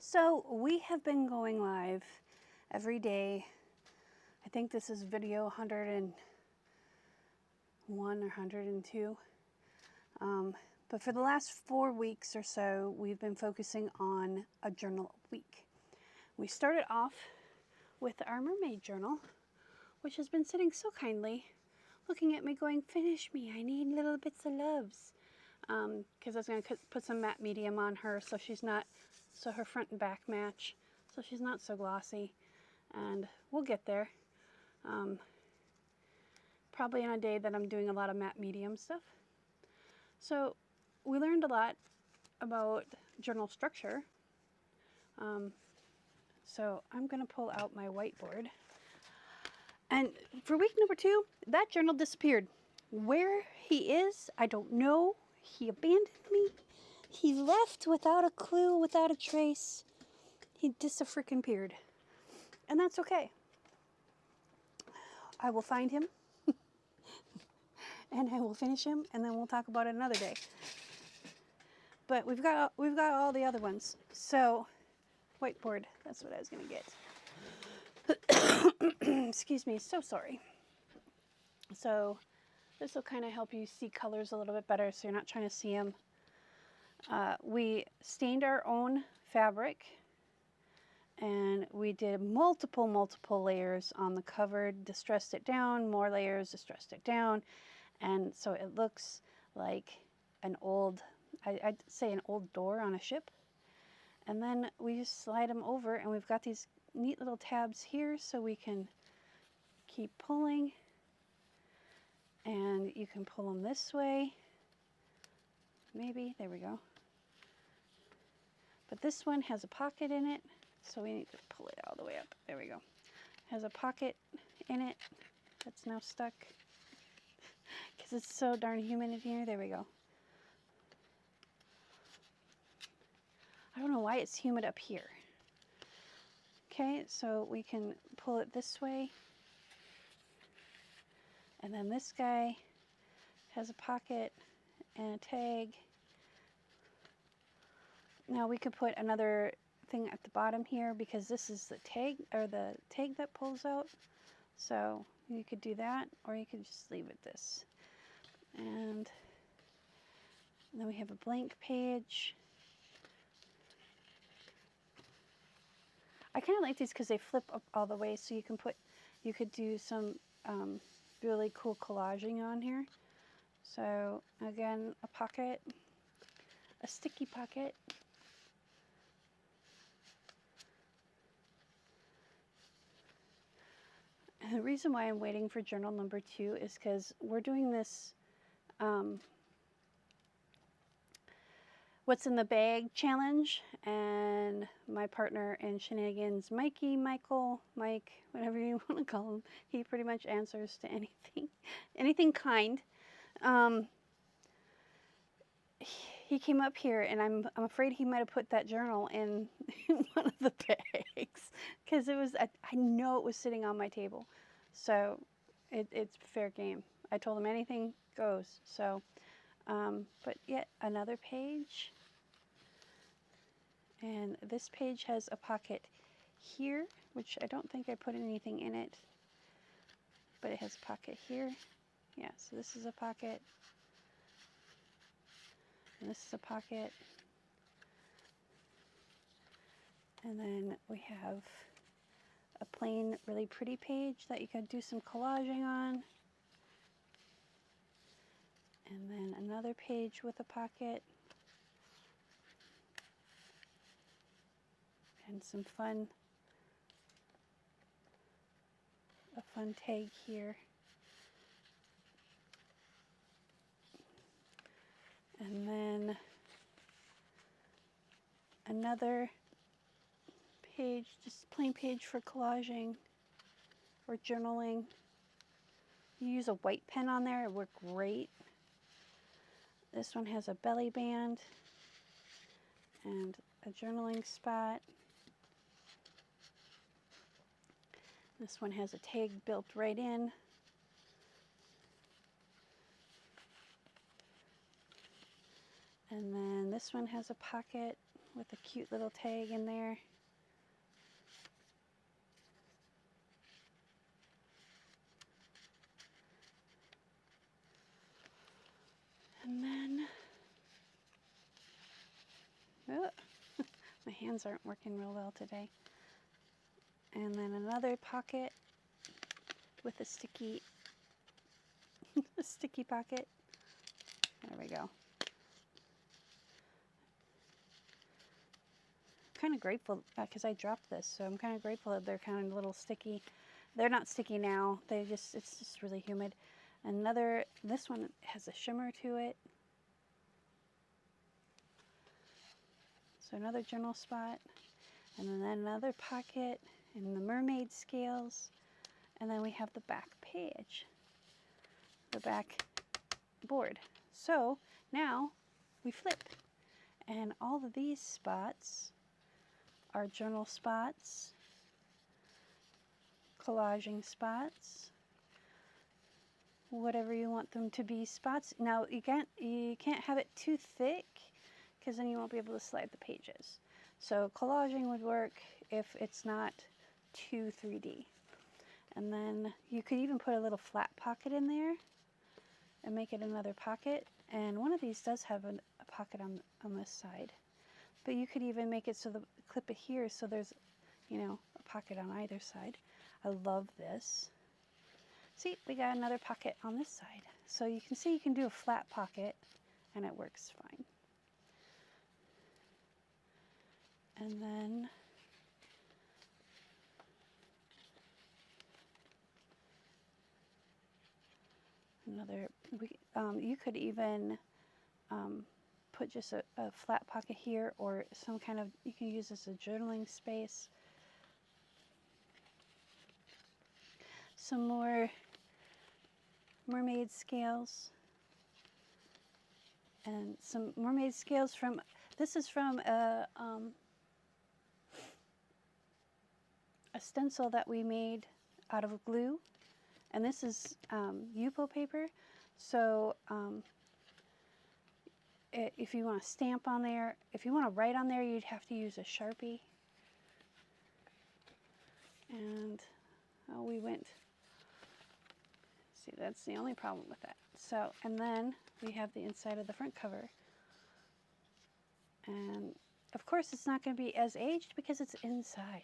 So we have been going live every day. I think this is video 101 or 102. But for the last 4 weeks or so, we've been focusing on a journal a week. We started off with our mermaid journal, which has been sitting so kindly, looking at me going, finish me, I need little bits of loves. Because I was going to put some matte medium on her so she's not, so her front and back match, so she's not so glossy. And we'll get there. Probably on a day that I'm doing a lot of matte medium stuff. So we learned a lot about journal structure. So I'm going to pull out my whiteboard. And for week number 2, that journal disappeared. Where he is, I don't know. He abandoned me. He left without a clue, without a trace. He dis-a-freaking-peared. And that's okay. I will find him. And I will finish him, and then we'll talk about it another day. But we've got all the other ones. So, whiteboard, that's what I was going to get. Excuse me, so sorry. So, this will kind of help you see colors a little bit better so you're not trying to see them. We stained our own fabric, and we did multiple layers on the cover, distressed it down, more layers, distressed it down, and so it looks like an old, I'd say an old door on a ship. And then we just slide them over, and we've got these neat little tabs here so we can keep pulling. And you can pull them this way. Maybe, there we go. But this one has a pocket in it, so we need to pull it all the way up. There we go. Has a pocket in it that's now stuck because it's so darn humid in here. There we go. I don't know why it's humid up here. Okay, so we can pull it this way. And then this guy has a pocket and a tag. Now we could put another thing at the bottom here because this is the tag, or the tag that pulls out. So you could do that, or you could just leave it this. And then we have a blank page. I kind of like these because they flip up all the way, so you could do some really cool collaging on here. So again, a pocket, a sticky pocket. And the reason why I'm waiting for journal number 2 is because we're doing this What's in the Bag challenge, and my partner in shenanigans, Michael, Mike, whatever you want to call him, he pretty much answers to anything kind. He came up here, and I'm afraid he might have put that journal in one of the bags because it was, I know it was sitting on my table, so it's fair game. I told him anything goes. So, but yet another page. And this page has a pocket here, which I don't think I put anything in it, but it has a pocket here. Yeah, so this is a pocket, and this is a pocket. And then we have a plain, really pretty page that you can do some collaging on. And then another page with a pocket. And some a fun tag here. And then another page, just plain page for collaging or journaling. You use a white pen on there, it would work great. This one has a belly band and a journaling spot. This one has a tag built right in. And then this one has a pocket with a cute little tag in there. And then, oh, my hands aren't working real well today. And then another pocket with a sticky, a sticky pocket. There we go. Kind of grateful because I dropped this, so I'm kind of grateful that they're kind of a little sticky. They're not sticky now. It's just really humid. This one has a shimmer to it. So another journal spot, and then another pocket, and the mermaid scales, and then we have the back page, the back board. So now we flip, and all of these spots are journal spots, collaging spots, whatever you want them to be spots. Now you can't have it too thick because then you won't be able to slide the pages. So collaging would work if it's not too 3D. And then you could even put a little flat pocket in there and make it another pocket. And one of these does have a pocket on this side. But you could even make it so clip it here so there's, you know, a pocket on either side. I love this. See, we got another pocket on this side. So you can see you can do a flat pocket and it works fine. And then you could even put just a flat pocket here, or some kind of, you can use this as a journaling space. Some more mermaid scales. And some mermaid scales from, this is from a stencil that we made out of glue. And this is Yupo paper. So if you want to stamp on there, if you want to write on there, you'd have to use a Sharpie. And we went, see, that's the only problem with that. So, and then we have the inside of the front cover. And of course it's not going to be as aged because it's inside.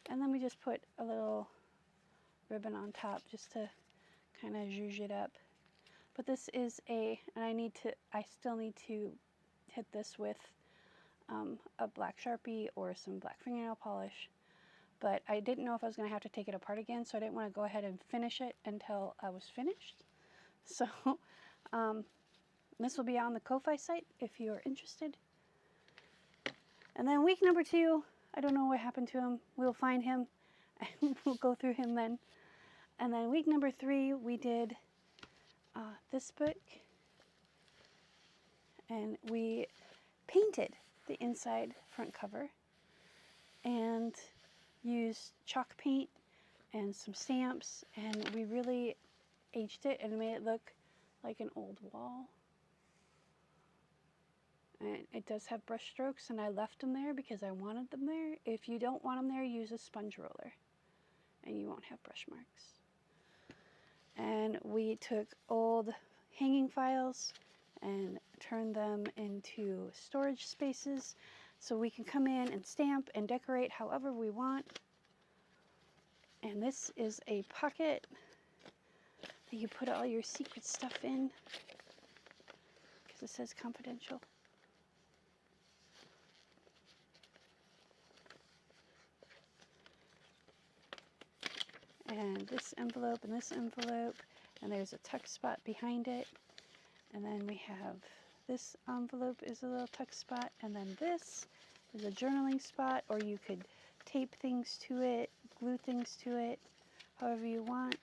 And then we just put a little ribbon on top just to kind of zhuzh it up. But this is and I still need to hit this with a black Sharpie or some black fingernail polish. But I didn't know if I was going to have to take it apart again, so I didn't want to go ahead and finish it until I was finished. So this will be on the Ko-Fi site if you're interested. And then week number 2, I don't know what happened to him. We'll find him and we'll go through him then. And then week number 3, we did this book, and we painted the inside front cover and used chalk paint and some stamps, and we really aged it and made it look like an old wall. And it does have brush strokes, and I left them there because I wanted them there. If you don't want them there, use a sponge roller and you won't have brush marks. And we took old hanging files and turned them into storage spaces so we can come in and stamp and decorate however we want. And this is a pocket that you put all your secret stuff in because it says confidential. And this envelope and this envelope, and there's a tuck spot behind it. And then we have this envelope is a little tuck spot, and then this is a journaling spot, or you could tape things to it, glue things to it, however you want.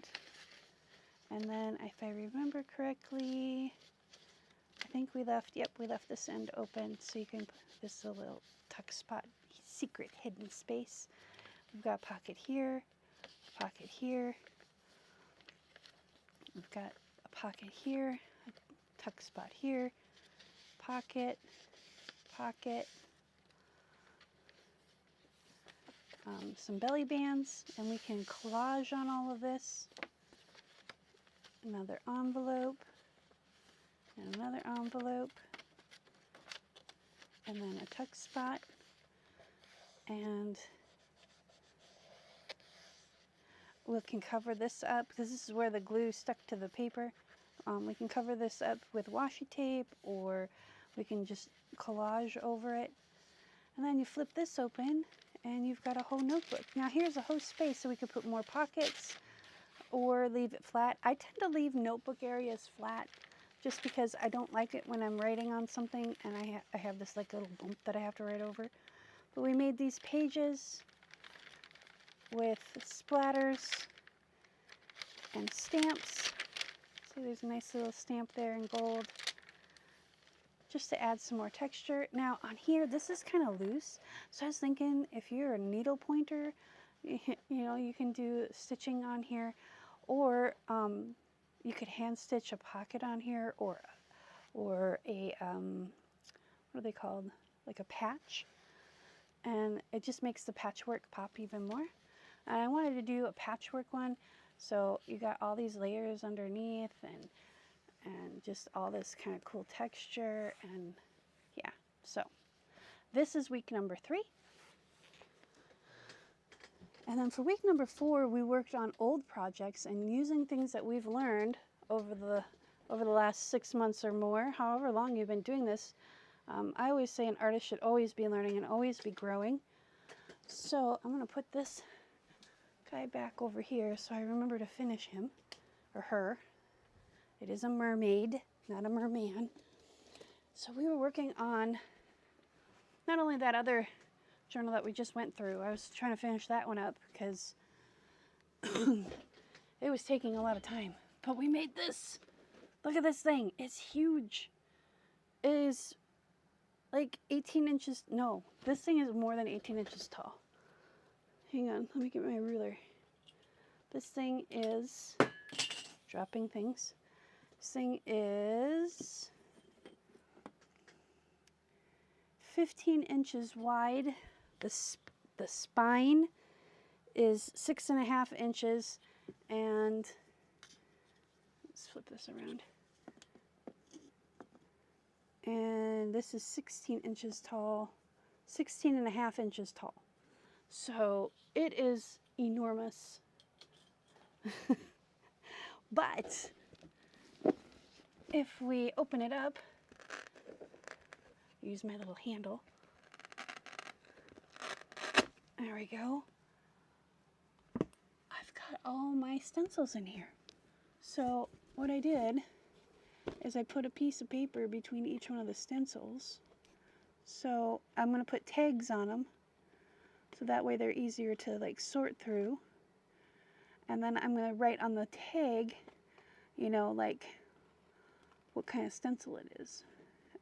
And then if I remember correctly, I think we left this end open, so you can put this a little tuck spot, secret hidden space. We've got a pocket here, a pocket here. We've got a pocket here, a tuck spot here, pocket, pocket, some belly bands, and we can collage on all of this. Another envelope, and another envelope, and then a tuck spot, and we can cover this up because this is where the glue stuck to the paper. We can cover this up with washi tape, or we can just collage over it. And then you flip this open and you've got a whole notebook. Now here's a whole space so we could put more pockets or leave it flat. I tend to leave notebook areas flat just because I don't like it when I'm writing on something and I have this like little bump that I have to write over. But we made these pages with splatters and stamps. See, there's a nice little stamp there in gold, just to add some more texture. Now on here, this is kind of loose, so I was thinking if you're a needle pointer, you know, you can do stitching on here, or you could hand stitch a pocket on here, or a what are they called, like a patch, and it just makes the patchwork pop even more. And I wanted to do a patchwork one, so you got all these layers underneath and just all this kind of cool texture, and yeah. So this is week number 3. And then for week number 4, we worked on old projects and using things that we've learned over the last 6 months or more, however long you've been doing this. I always say an artist should always be learning and always be growing. So I'm going to put this guy back over here so I remember to finish him, or her. It is a mermaid, not a merman. So we were working on not only that other journal that we just went through. I was trying to finish that one up because it was taking a lot of time. But we made this. Look at this thing. It's huge. It is like 18 inches. No, this thing is more than 18 inches tall. Hang on, let me get my ruler. This thing is, dropping things. This thing is 15 inches wide. The spine is 6.5 inches, and let's flip this around. And this is 16 inches tall, 16.5 inches tall. So it is enormous. But if we open it up, use my little handle. There we go. I've got all my stencils in here. So what I did is I put a piece of paper between each one of the stencils. So I'm going to put tags on them, so that way they're easier to like sort through. And then I'm going to write on the tag, you know, like what kind of stencil it is.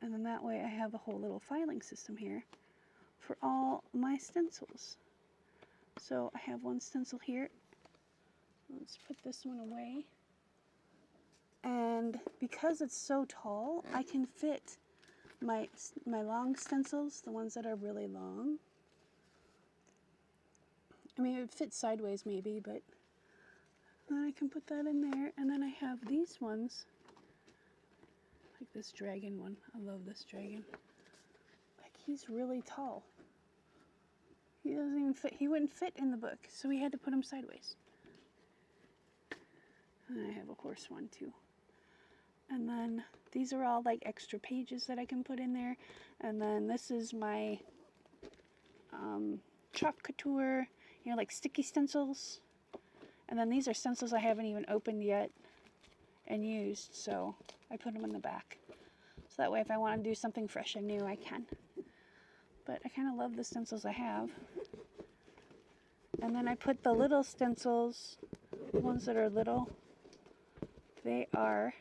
And then that way I have a whole little filing system here for all my stencils. So I have one stencil here. Let's put this one away. And because it's so tall, I can fit my long stencils, the ones that are really long. I mean, it would fit sideways maybe, but then I can put that in there. And then I have these ones, like this dragon one. I love this dragon. Like, he's really tall. He doesn't even fit. He wouldn't fit in the book, so we had to put him sideways. And I have a horse one too. And then these are all like extra pages that I can put in there. And then this is my chalk couture, you know, like sticky stencils. And then these are stencils I haven't even opened yet and used, so I put them in the back. So that way if I want to do something fresh and new, I can. But I kind of love the stencils I have. And then I put the little stencils, the ones that are little, they are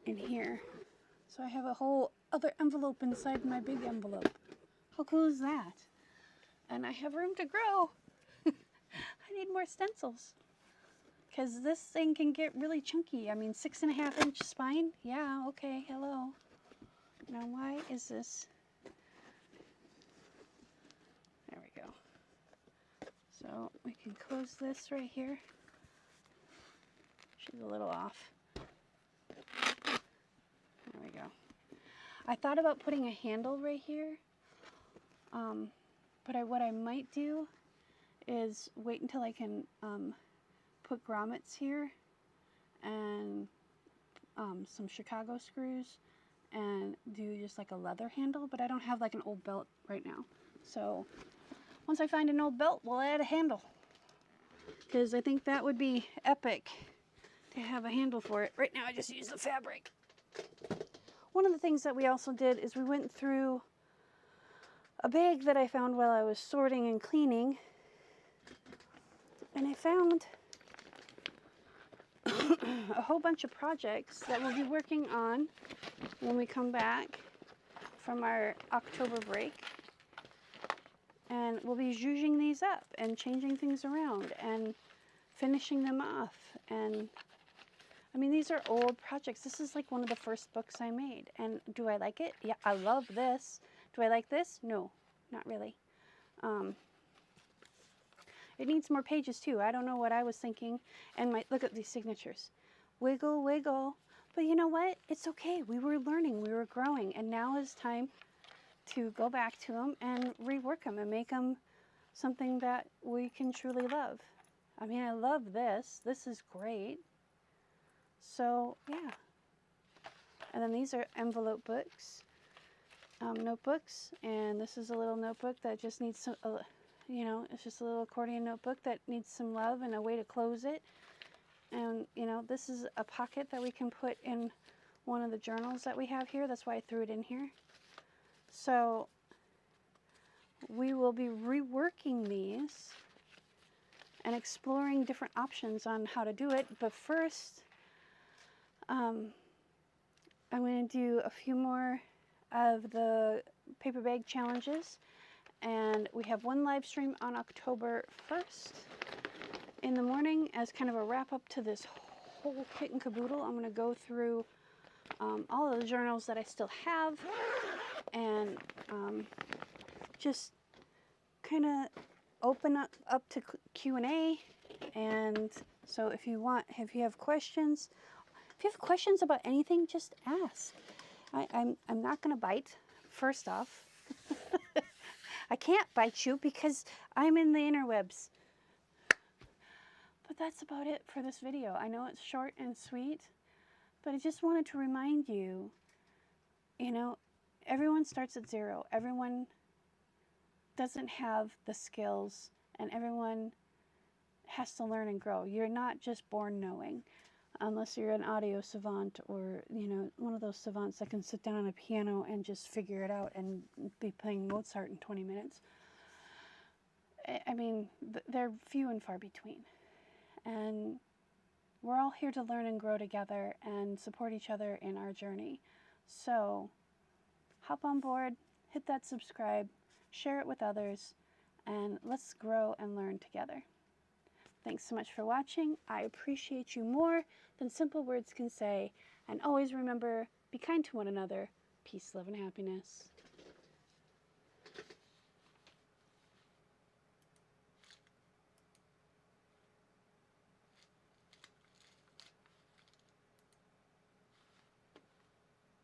in here. So I have a whole other envelope inside my big envelope. How cool is that? And I have room to grow. I need more stencils, because this thing can get really chunky. I mean, 6.5 inch spine. Yeah, okay, hello. Now why is this? There we go. So we can close this right here. She's a little off. There we go. I thought about putting a handle right here, but what I might do is wait until I can put grommets here and some Chicago screws and do just like a leather handle, but I don't have like an old belt right now. So once I find an old belt, we'll add a handle, because I think that would be epic to have a handle for it. Right now I just use the fabric. One of the things that we also did is we went through a bag that I found while I was sorting and cleaning, and I found a whole bunch of projects that we'll be working on when we come back from our October break. And we'll be zhuzhing these up and changing things around and finishing them off. And I mean, these are old projects. This is like one of the first books I made. And do I like it? Yeah, I love this. Do I like this? No, not really. It needs more pages too. I don't know what I was thinking. And look at these signatures. Wiggle, wiggle. But you know what? It's okay. We were learning. We were growing. And now is time to go back to them and rework them and make them something that we can truly love. I mean, I love this. This is great. So, yeah. And then these are envelope books, notebooks. And this is a little notebook that just needs some, you know, it's just a little accordion notebook that needs some love and a way to close it. And, you know, this is a pocket that we can put in one of the journals that we have here. That's why I threw it in here. So we will be reworking these and exploring different options on how to do it. But first, I'm going to do a few more of the paper bag challenges. And we have one live stream on October 1st in the morning as kind of a wrap up to this whole kit and caboodle. I'm going to go through all of the journals that I still have and just kind of open up to Q&A. And so if you have questions about anything, just ask. I'm not going to bite, first off. I can't bite you because I'm in the interwebs. But that's about it for this video. I know it's short and sweet, but I just wanted to remind you, you know, everyone starts at zero. Everyone doesn't have the skills, and everyone has to learn and grow. You're not just born knowing, unless you're an audio savant or, you know, one of those savants that can sit down on a piano and just figure it out and be playing Mozart in 20 minutes. I mean, they're few and far between. And we're all here to learn and grow together and support each other in our journey. So hop on board, hit that subscribe, share it with others, and let's grow and learn together. Thanks so much for watching. I appreciate you more than simple words can say. And always remember, be kind to one another. Peace, love, and happiness.